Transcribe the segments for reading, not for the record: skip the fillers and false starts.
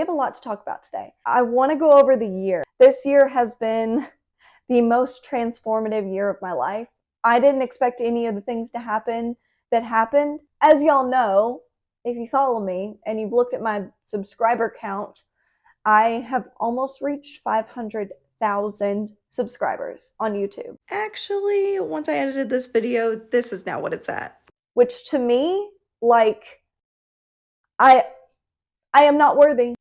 have a lot to talk about today. I want to go over the year. This year has been the most transformative year of my life. I didn't expect any of the things to happen that happened. As y'all know, if you follow me and you've looked at my subscriber count, I have almost reached 500,000 subscribers on YouTube. Actually, once I edited this video, this is now what it's at. Which to me, like, I am not worthy.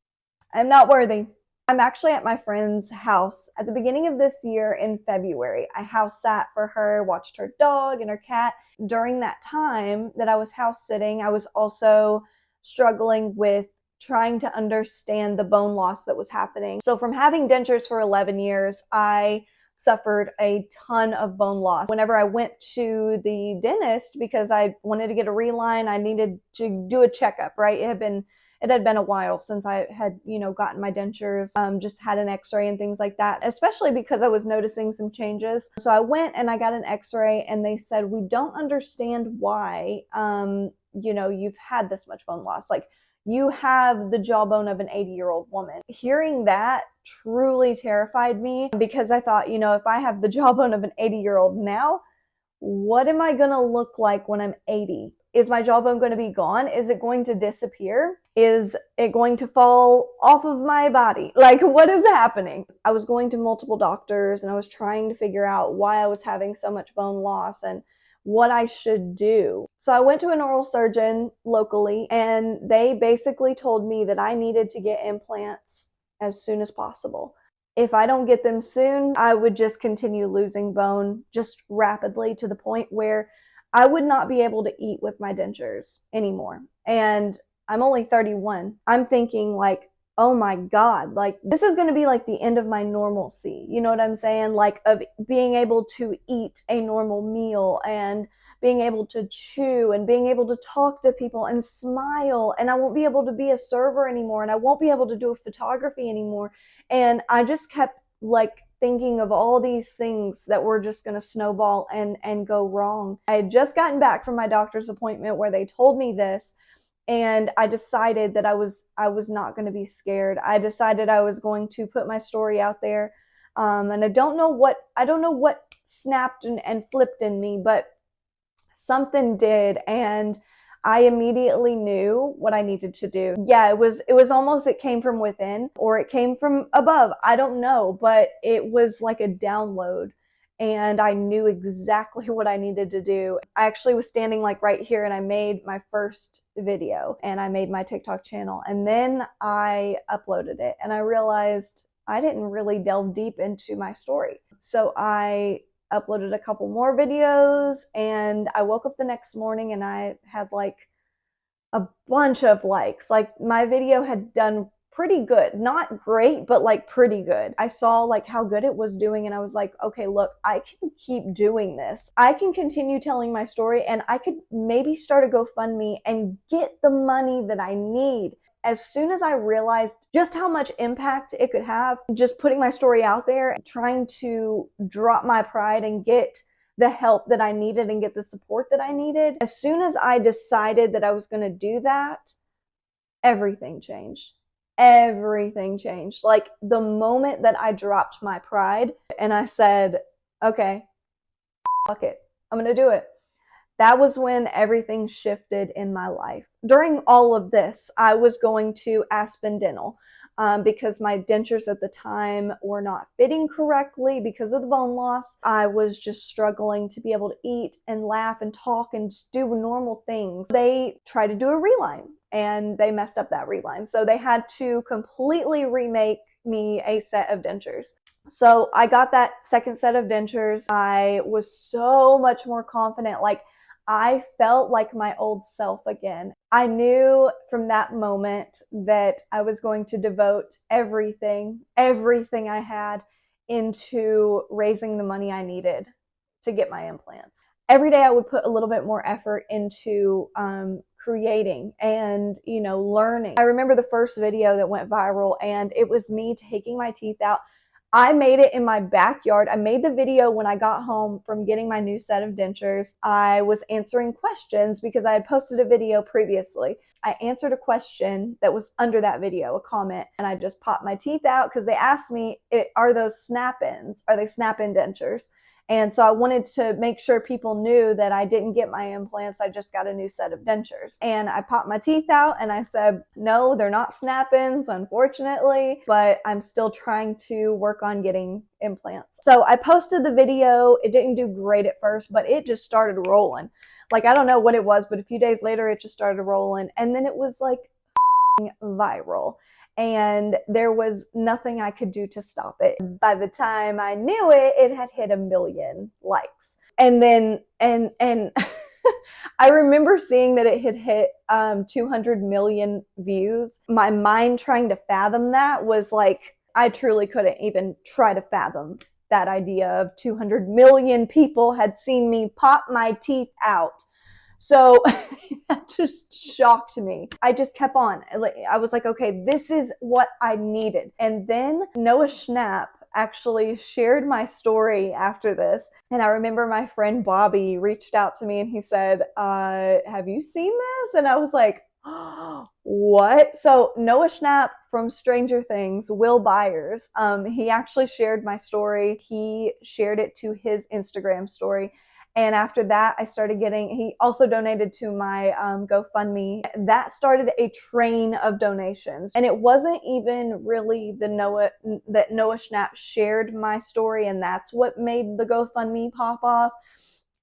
I am not worthy. I'm actually at my friend's house at the beginning of this year in February. I house sat for her, watched her dog and her cat. During that time that I was house sitting, I was also struggling with trying to understand the bone loss that was happening. So from having dentures for 11 years, I suffered a ton of bone loss. Whenever I went to the dentist because I wanted to get a reline, I needed to do a checkup, right? It had been a while since I had, gotten my dentures, just had an x-ray and things like that, especially because I was noticing some changes. So I went and I got an x-ray and they said, we don't understand why, you've had this much bone loss. Like, you have the jawbone of an 80-year-old woman. Hearing that truly terrified me because I thought, if I have the jawbone of an 80-year-old now, what am I gonna look like when I'm 80? Is my jawbone going to be gone? Is it going to disappear? Is it going to fall off of my body? Like, what is happening? I was going to multiple doctors and I was trying to figure out why I was having so much bone loss and what I should do. So I went to an oral surgeon locally and they basically told me that I needed to get implants as soon as possible. If I don't get them soon, I would just continue losing bone just rapidly to the point where I would not be able to eat with my dentures anymore. And I'm only 31. I'm thinking like, oh my God, like this is going to be like the end of my normalcy. You know what I'm saying? Like of being able to eat a normal meal and being able to chew and being able to talk to people and smile. And I won't be able to be a server anymore. And I won't be able to do photography anymore. And I just kept like thinking of all these things that were just going to snowball and go wrong. I had just gotten back from my doctor's appointment where they told me this, and I decided that I was not going to be scared. I decided I was going to put my story out there, and I don't know what snapped and flipped in me, but something did, and I immediately knew what I needed to do. Yeah, it was almost, it came from within or it came from above. I don't know, but it was like a download and I knew exactly what I needed to do. I actually was standing like right here and I made my first video and I made my TikTok channel and then I uploaded it and I realized I didn't really delve deep into my story. So I uploaded a couple more videos and I woke up the next morning and I had like a bunch of likes. Like my video had done pretty good, not great, but like pretty good. I saw like how good it was doing and I was like, okay, look, I can keep doing this. I can continue telling my story and I could maybe start a GoFundMe and get the money that I need. As soon as I realized just how much impact it could have, just putting my story out there, trying to drop my pride and get the help that I needed and get the support that I needed, as soon as I decided that I was going to do that, everything changed. Everything changed. Like the moment that I dropped my pride and I said, okay, fuck it, I'm going to do it. That was when everything shifted in my life. During all of this, I was going to Aspen Dental because my dentures at the time were not fitting correctly because of the bone loss. I was just struggling to be able to eat and laugh and talk and just do normal things. They tried to do a reline and they messed up that reline. So they had to completely remake me a set of dentures. So I got that second set of dentures. I was so much more confident. Like I felt like my old self again. I knew from that moment that I was going to devote everything I had into raising the money I needed to get my implants. Every day I would put a little bit more effort into creating and, learning. I remember the first video that went viral and it was me taking my teeth out. I made it in my backyard. I made the video when I got home from getting my new set of dentures. I was answering questions because I had posted a video previously. I answered a question that was under that video, a comment, and I just popped my teeth out because they asked me, are those snap-ins? Are they snap-in dentures? And so I wanted to make sure people knew that I didn't get my implants. I just got a new set of dentures. And I popped my teeth out and I said, no, they're not snap-ins, unfortunately, but I'm still trying to work on getting implants. So I posted the video. It didn't do great at first, but it just started rolling. Like, I don't know what it was, but a few days later, it just started rolling. And then it was like viral. And there was nothing I could do to stop it. By the time I knew it, it had hit 1 million likes. And then, and I remember seeing that it had hit 200 million views. My mind trying to fathom that was like, I truly couldn't even try to fathom that idea of 200 million people had seen me pop my teeth out. So that just shocked me. I just kept on. I was like, okay, this is what I needed. And then Noah Schnapp actually shared my story after this. And I remember my friend Bobby reached out to me and he said, have you seen this? And I was like, oh, what? So Noah Schnapp from Stranger Things, Will Byers, he actually shared my story. He shared it to his Instagram story. And after that, I started getting, he also donated to my GoFundMe. That started a train of donations. And it wasn't even really that Noah Schnapp shared my story and that's what made the GoFundMe pop off.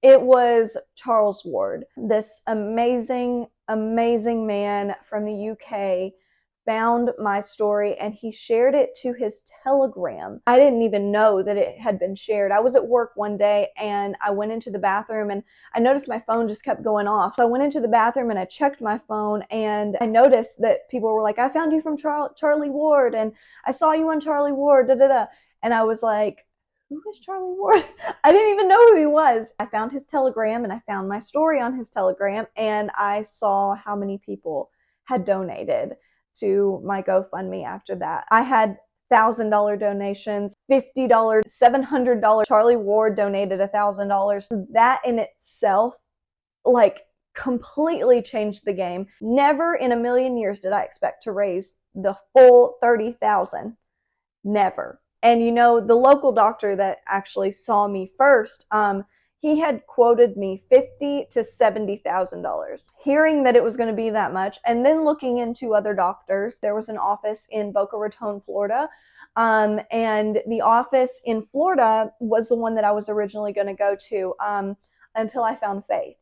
It was Charles Ward, this amazing, amazing man from the UK, found my story and he shared it to his Telegram. I didn't even know that it had been shared. I was at work one day and I went into the bathroom and I noticed my phone just kept going off. So I went into the bathroom and I checked my phone and I noticed that people were like, I found you from Charlie Ward and I saw you on Charlie Ward, da da da. And I was like, who is Charlie Ward? I didn't even know who he was. I found his Telegram and I found my story on his Telegram and I saw how many people had donated to my GoFundMe after that. I had $1,000 donations, $50, $700. Charlie Ward donated $1,000. That in itself, like, completely changed the game. Never in a million years did I expect to raise the full $30,000. Never. And you know, the local doctor that actually saw me first, he had quoted me $50,000 to $70,000. Hearing that it was going to be that much, and then looking into other doctors, there was an office in Boca Raton, Florida, and the office in Florida was the one that I was originally going to go to until I found Faith.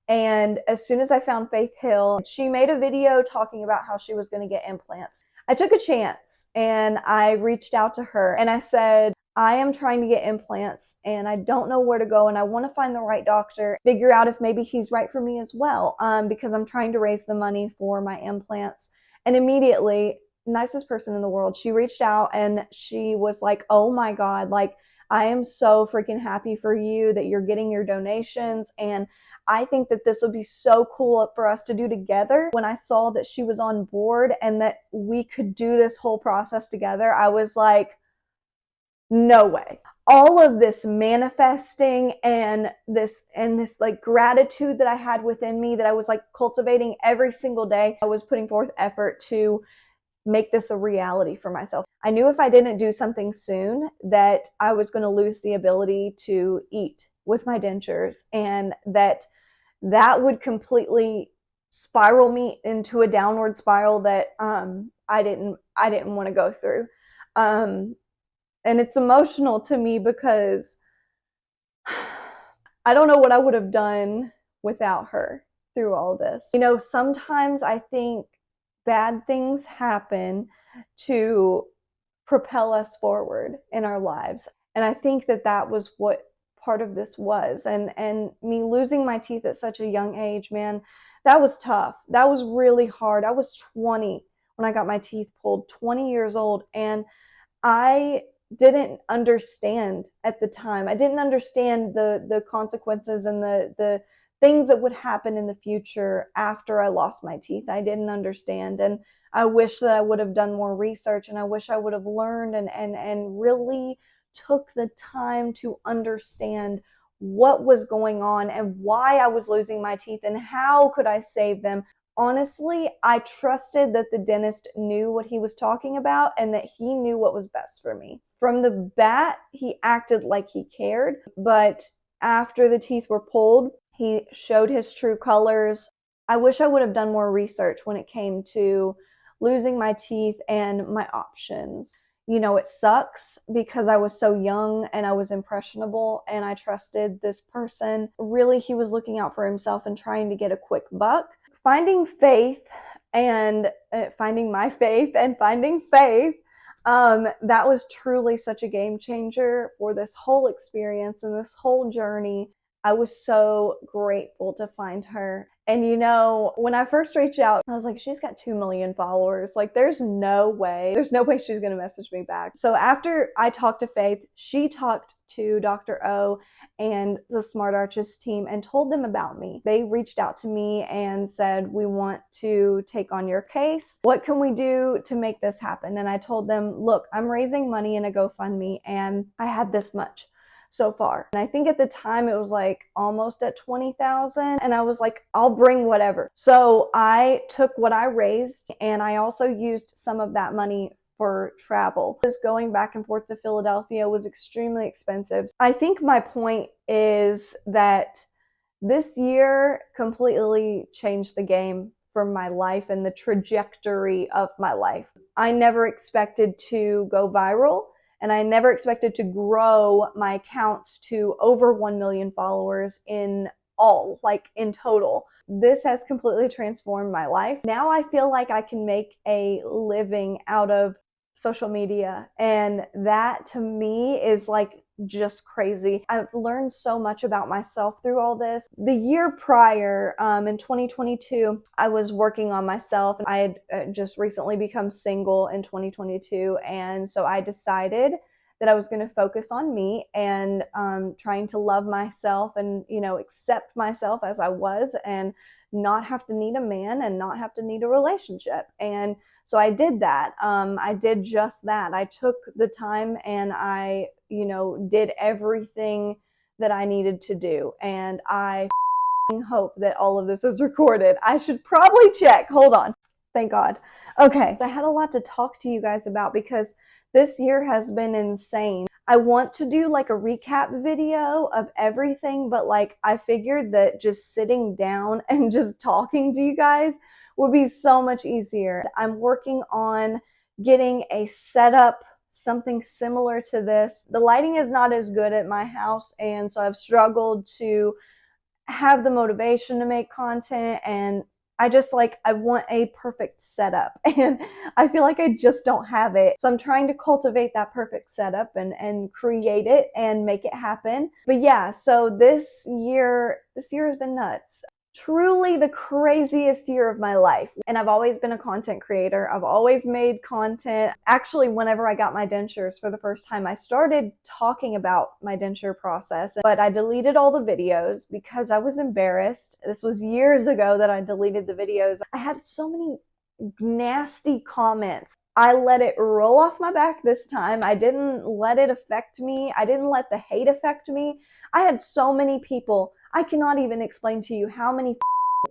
And as soon as I found Faith Hill, she made a video talking about how she was going to get implants. I took a chance and I reached out to her and I said, I am trying to get implants and I don't know where to go and I want to find the right doctor, figure out if maybe he's right for me as well, because I'm trying to raise the money for my implants. And immediately, nicest person in the world, she reached out and she was like, oh my God, like, I am so freaking happy for you that you're getting your donations, and I think that this would be so cool for us to do together. When I saw that she was on board and that we could do this whole process together, I was like, no way. All of this manifesting and this like gratitude that I had within me that I was like cultivating every single day, I was putting forth effort to make this a reality for myself. I knew if I didn't do something soon that I was going to lose the ability to eat with my dentures, and that would completely spiral me into a downward spiral that I didn't want to go through. And it's emotional to me because I don't know what I would have done without her through all this. You know, sometimes I think bad things happen to propel us forward in our lives. And I think that that was what part of this was. And me losing my teeth at such a young age, man, that was tough. That was really hard. I was 20 when I got my teeth pulled, 20 years old. And I didn't understand at the time. I didn't understand the consequences and the things that would happen in the future after I lost my teeth. I didn't understand. And I wish that I would have done more research, and I wish I would have learned and really took the time to understand what was going on and why I was losing my teeth and how could I save them. Honestly, I trusted that the dentist knew what he was talking about and that he knew what was best for me. From the bat, he acted like he cared, but after the teeth were pulled, he showed his true colors. I wish I would have done more research when it came to losing my teeth and my options. You know, it sucks because I was so young and I was impressionable and I trusted this person. Really, he was looking out for himself and trying to get a quick buck. Finding faith and finding my faith and finding faith, that was truly such a game changer for this whole experience and this whole journey. I was so grateful to find her. And you know, when I first reached out, I was like, she's got 2 million followers. Like, there's no way she's going to message me back. So after I talked to Faith, she talked to Dr. O and the Smart Arches team and told them about me. They reached out to me and said, we want to take on your case. What can we do to make this happen? And I told them, look, I'm raising money in a GoFundMe and I had this much so far. And I think at the time it was like almost at 20,000. And I was like, I'll bring whatever. So I took what I raised and I also used some of that money for travel. Just going back and forth to Philadelphia was extremely expensive. I think my point is that this year completely changed the game for my life and the trajectory of my life. I never expected to go viral. And I never expected to grow my accounts to over 1 million followers in all, like in total. This has completely transformed my life. Now I feel like I can make a living out of social media. And that to me is like just crazy. I've learned so much about myself through all this. The year prior, in 2022, I was working on myself. I had just recently become single in 2022. And so I decided that I was going to focus on me and trying to love myself and, you know, accept myself as I was and not have to need a man and not have to need a relationship. And so I did that. I did just that. I took the time and I, you know, did everything that I needed to do. And I hope that all of this is recorded. I should probably check. Hold on. Thank God. Okay. I had a lot to talk to you guys about because this year has been insane. I want to do like a recap video of everything, but like I figured that just sitting down and just talking to you guys would be so much easier. I'm working on getting a setup, something similar to this. The lighting is not as good at my house, and so I've struggled to have the motivation to make content, and I want a perfect setup, and I feel like I just don't have it. So I'm trying to cultivate that perfect setup and create it and make it happen. But yeah, so this year has been nuts. Truly the craziest year of my life. And I've always been a content creator. I've always made content. Actually, whenever I got my dentures for the first time, I started talking about my denture process, but I deleted all the videos because I was embarrassed. This was years ago that I deleted the videos. I had so many nasty comments. I let it roll off my back this time. I didn't let it affect me. I didn't let the hate affect me. I had so many people. I cannot even explain to you how many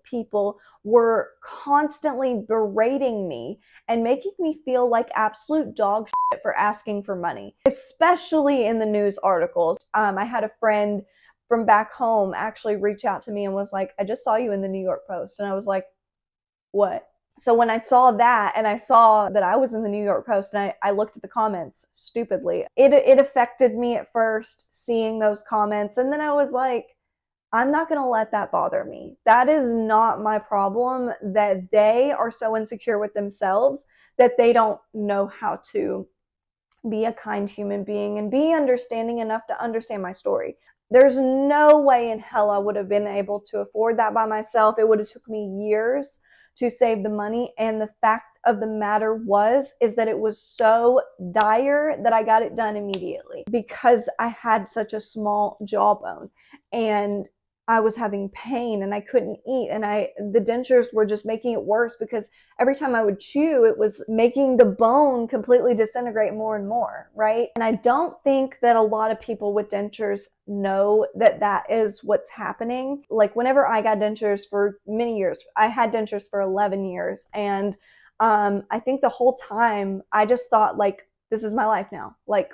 people were constantly berating me and making me feel like absolute dog shit for asking for money, especially in the news articles. I had a friend from back home actually reach out to me and was like, I just saw you in the New York Post. And I was like, what? So when I saw that and I saw that I was in the New York Post and I looked at the comments stupidly, it affected me at first seeing those comments. And then I was like, I'm not going to let that bother me. That is not my problem, that they are so insecure with themselves that they don't know how to be a kind human being and be understanding enough to understand my story. There's no way in hell I would have been able to afford that by myself. It would have took me years to save the money. And the fact of the matter is that it was so dire that I got it done immediately because I had such a small jawbone. And I was having pain and I couldn't eat, and the dentures were just making it worse because every time I would chew, it was making the bone completely disintegrate more and more, right? And I don't think that a lot of people with dentures know that that is what's happening. Like whenever I got dentures for many years, I had dentures for 11 years, and I think the whole time I just thought like, this is my life now. Like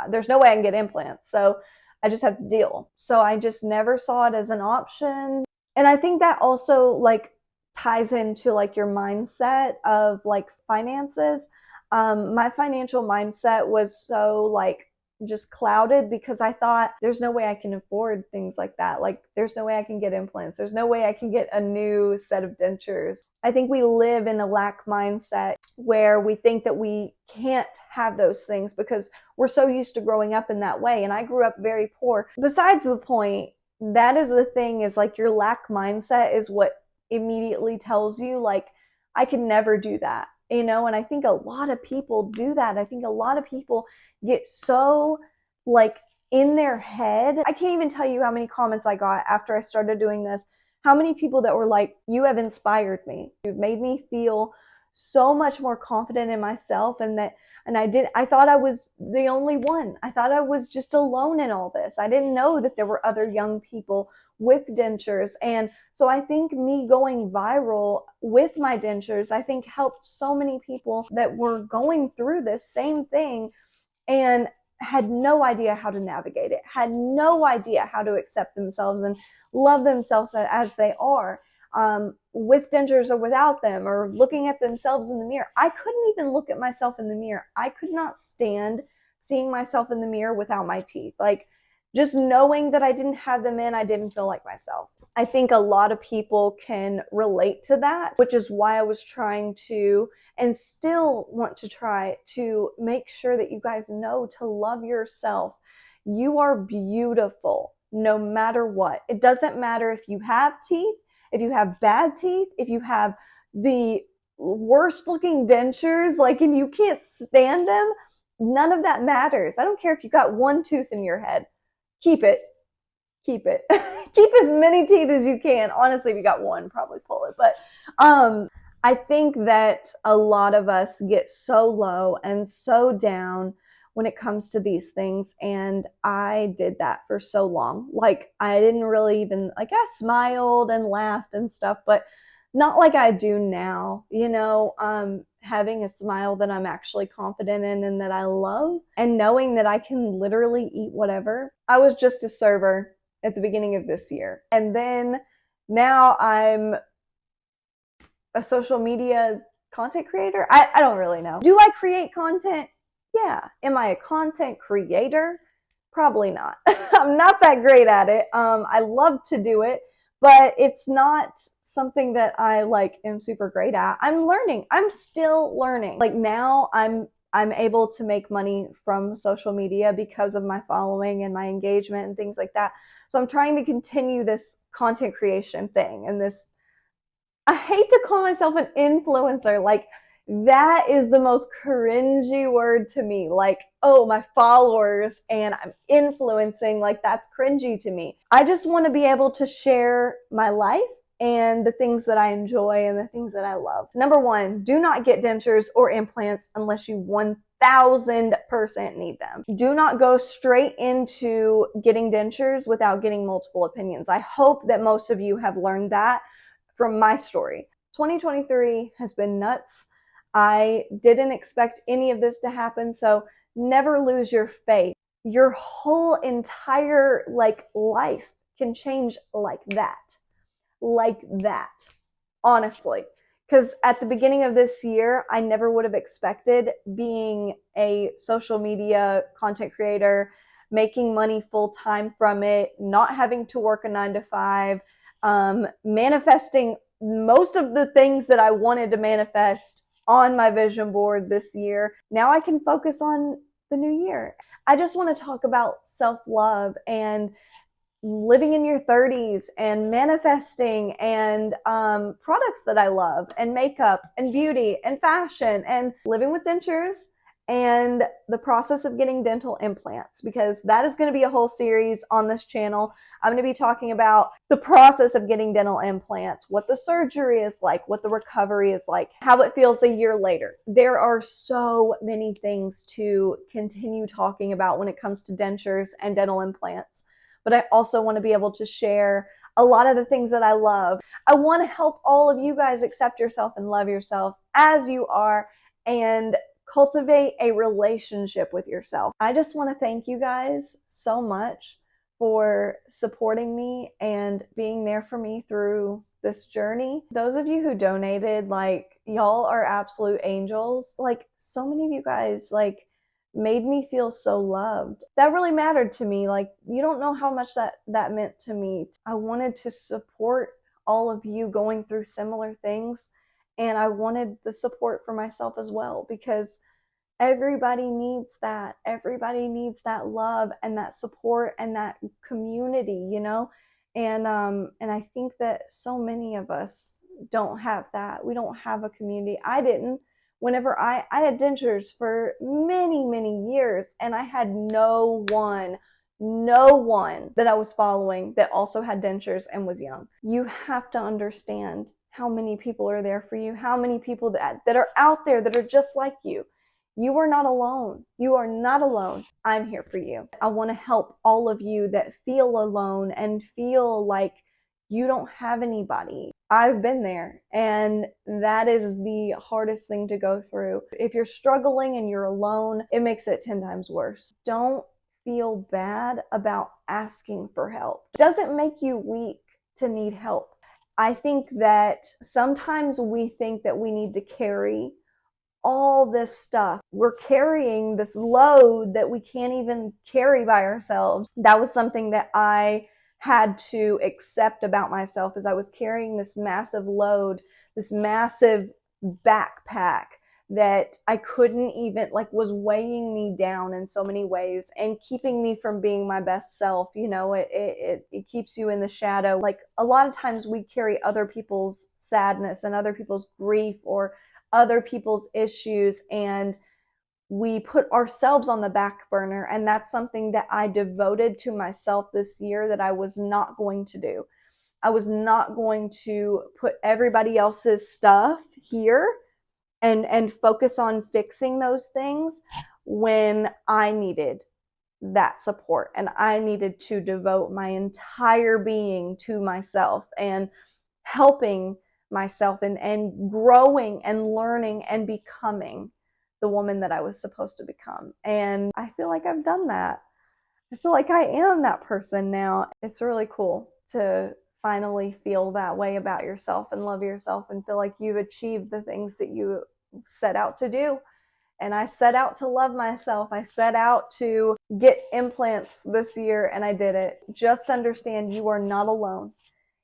there's no way I can get implants. So I just have to deal. So I just never saw it as an option. And I think that also like ties into like your mindset of like finances. My financial mindset was so like just clouded because I thought there's no way I can afford things like that. Like there's no way I can get implants. There's no way I can get a new set of dentures. I think we live in a lack mindset where we think that we can't have those things because we're so used to growing up in that way. And I grew up very poor. Besides the point, that is the thing, is like your lack mindset is what immediately tells you like, I can never do that, you know? And I think a lot of people do that. I think a lot of people get so like in their head. I can't even tell you how many comments I got after I started doing this. How many people that were like, you have inspired me. You've made me feel so much more confident in myself, and I thought I was the only one. I thought I was just alone in all this. I didn't know that there were other young people with dentures. And so I think me going viral with my dentures, I think helped so many people that were going through this same thing and had no idea how to navigate it, had no idea how to accept themselves and love themselves as they are, with dentures or without them, or looking at themselves in the mirror. I couldn't even look at myself in the mirror. I could not stand seeing myself in the mirror without my teeth. Like just knowing that I didn't have them in, I didn't feel like myself. I think a lot of people can relate to that, which is why I was trying to, and still want to try to, make sure that you guys know to love yourself. You are beautiful no matter what. It doesn't matter if you have teeth, if you have bad teeth, if you have the worst looking dentures, like, and you can't stand them, none of that matters. I don't care if you got one tooth in your head. Keep it. Keep it. Keep as many teeth as you can. Honestly, if you got one, probably pull it. But I think that a lot of us get so low and so down when it comes to these things. And I did that for so long. Like I didn't really even, like I smiled and laughed and stuff, but not like I do now, you know, having a smile that I'm actually confident in and that I love, and knowing that I can literally eat whatever. I was just a server at the beginning of this year. And then now I'm a social media content creator. I don't really know. Do I create content? Yeah. Am I a content creator? Probably not. I'm not that great at it. I love to do it, but it's not something that I like am super great at. I'm learning. I'm still learning. Like now I'm able to make money from social media because of my following and my engagement and things like that. So I'm trying to continue this content creation thing, and this, I hate to call myself an influencer. Like that is the most cringy word to me. Like, oh, my followers and I'm influencing, like that's cringy to me. I just want to be able to share my life and the things that I enjoy and the things that I love. Number one, do not get dentures or implants unless you 1000% need them. Do not go straight into getting dentures without getting multiple opinions. I hope that most of you have learned that from my story. 2023 has been nuts. I didn't expect any of this to happen, so never lose your faith. Your whole entire life can change like that, honestly. Because at the beginning of this year, I never would have expected being a social media content creator, making money full-time from it, not having to work a 9-to-5, manifesting most of the things that I wanted to manifest on my vision board this year. Now I can focus on the new year. I just want to talk about self-love and living in your 30s and manifesting and products that I love, and makeup and beauty and fashion and living with dentures and the process of getting dental implants, because that is going to be a whole series on this channel. I'm going to be talking about the process of getting dental implants, what the surgery is like, what the recovery is like, how it feels a year later. There are so many things to continue talking about when it comes to dentures and dental implants, but I also want to be able to share a lot of the things that I love. I want to help all of you guys accept yourself and love yourself as you are, and cultivate a relationship with yourself. I just want to thank you guys so much for supporting me and being there for me through this journey. Those of you who donated, like, y'all are absolute angels. Like, so many of you guys, like, made me feel so loved. That really mattered to me. Like, you don't know how much that meant to me. I wanted to support all of you going through similar things, and I wanted the support for myself as well, because everybody needs that. Everybody needs that love and that support and that community, you know? And I think that so many of us don't have that. We don't have a community. I didn't. Whenever I had dentures for many, many years, and I had no one that I was following that also had dentures and was young. You have to understand how many people are there for you, how many people that are out there that are just like you. You are not alone. You are not alone. I'm here for you. I want to help all of you that feel alone and feel like you don't have anybody. I've been there, and that is the hardest thing to go through. If you're struggling and you're alone, it makes it 10 times worse. Don't feel bad about asking for help. It doesn't make you weak to need help. I think that sometimes we think that we need to carry all this stuff. We're carrying this load that we can't even carry by ourselves. That was something that I had to accept about myself, as I was carrying this massive load, this massive backpack that I couldn't even, like, was weighing me down in so many ways and keeping me from being my best self. You know, it keeps you in the shadow. Like, a lot of times we carry other people's sadness and other people's grief or other people's issues, and we put ourselves on the back burner. And that's something that I devoted to myself this year, that I was not going to do. I was not going to put everybody else's stuff here and focus on fixing those things when I needed that support, and I needed to devote my entire being to myself and helping myself and growing and learning and becoming the woman that I was supposed to become. And I feel like I've done that. I feel like I am that person now. It's really cool to finally feel that way about yourself and love yourself and feel like you've achieved the things that you set out to do. And I set out to love myself. I set out to get implants this year, and I did it. Just understand, you are not alone.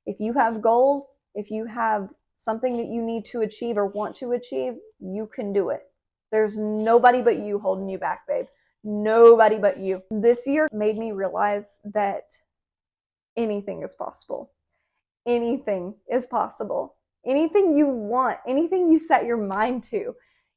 If you have goals, if you have something that you need to achieve or want to achieve, you can do it. There's nobody but you holding you back, babe. Nobody but you. This year made me realize that anything is possible. Anything is possible. Anything you want, anything you set your mind to,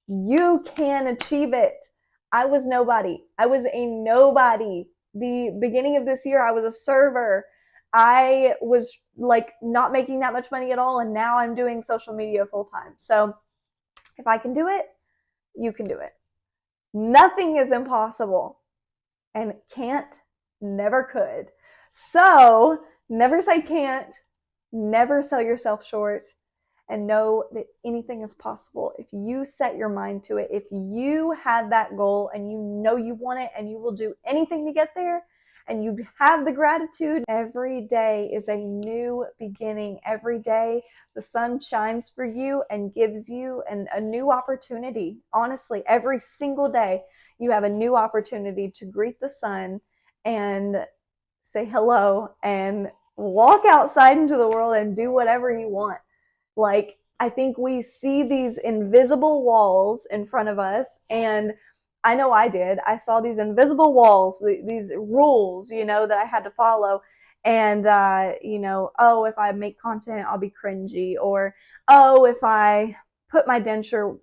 you can achieve it. I was nobody. I was a nobody. The beginning of this year, I was a server. I was like not making that much money at all, and now I'm doing social media full time. So if I can do it, you can do it. Nothing is impossible, and can't never could. So never say can't, never sell yourself short, and know that anything is possible if you set your mind to it. If you have that goal and you know you want it and you will do anything to get there, and you have the gratitude, every day is a new beginning. Every day the sun shines for you and gives you a new opportunity. Honestly, every single day you have a new opportunity to greet the sun and say hello and walk outside into the world and do whatever you want. Like, I think we see these invisible walls in front of us, and I know I did. I saw these invisible walls, these rules, you know, that I had to follow. And, you know, oh, if I make content, I'll be cringy. Or, oh, if I put my denture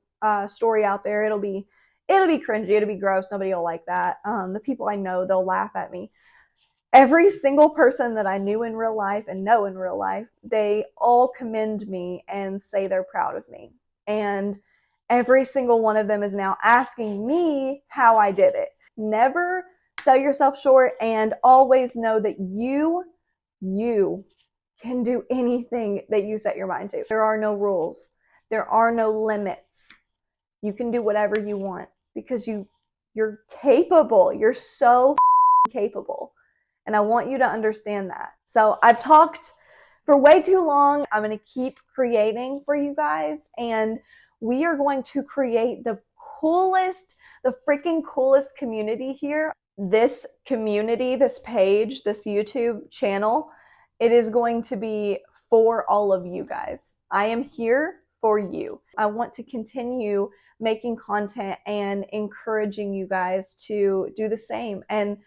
story out there, it'll be it'll be cringy, it'll be gross, nobody will like that. The people I know, they'll laugh at me. Every single person that I knew in real life and know in real life, they all commend me and say they're proud of me. And every single one of them is now asking me how I did it. Never sell yourself short, and always know that you can do anything that you set your mind to. There are no rules. There are no limits. You can do whatever you want because you're capable. You're so capable. And I want you to understand that. So I've talked for way too long. I'm going to keep creating for you guys, and we are going to create the freaking coolest community here. This community, this page, this YouTube channel, it is going to be for all of you guys. I am here for you. I want to continue making content and encouraging you guys to do the same and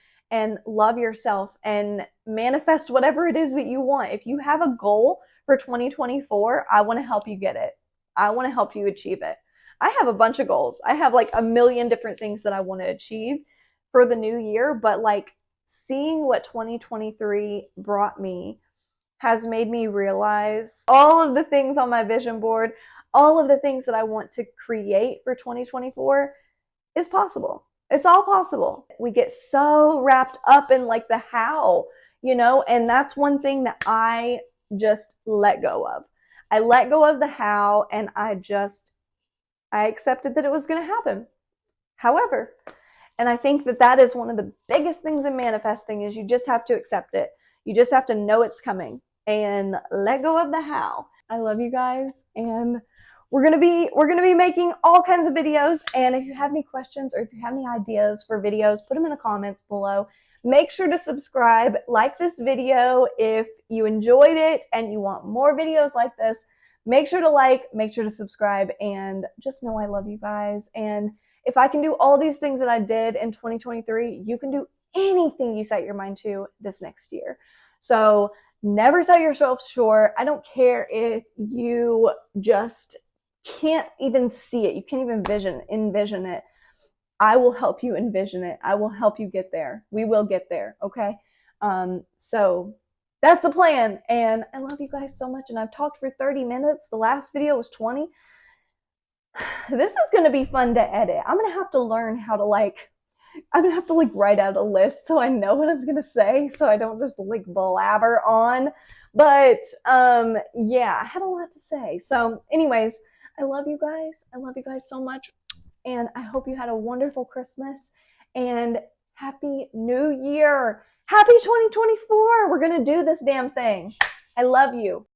love yourself and manifest whatever it is that you want. If you have a goal for 2024, I want to help you get it. I want to help you achieve it. I have a bunch of goals. I have like a million different things that I want to achieve for the new year, but like seeing what 2023 brought me has made me realize all of the things on my vision board, all of the things that I want to create for 2024 is possible. It's all possible. We get so wrapped up in like the how, and that's one thing that I just let go of. I let go of the how, and I accepted that it was going to happen. However, and I think that is one of the biggest things in manifesting is you just have to accept it. You just have to know it's coming and let go of the how. I love you guys, and we're gonna be making all kinds of videos. And if you have any questions or if you have any ideas for videos, put them in the comments below. Make sure to subscribe, like this video if you enjoyed it and you want more videos like this. Make sure to like, make sure to subscribe, and just know I love you guys. And if I can do all these things that I did in 2023, you can do anything you set your mind to this next year. So never sell yourself short. I don't care if you just can't even see it. You can't even envision it. I will help you envision it. I will help you get there. We will get there. Okay. So that's the plan. And I love you guys so much. And I've talked for 30 minutes. The last video was 20. This is going to be fun to edit. I'm going to have to learn how to write out a list so I know what I'm going to say, so I don't just like blabber on. But yeah, I had a lot to say. So anyways, I love you guys. I love you guys so much. And I hope you had a wonderful Christmas and Happy New Year. Happy 2024. We're going to do this damn thing. I love you.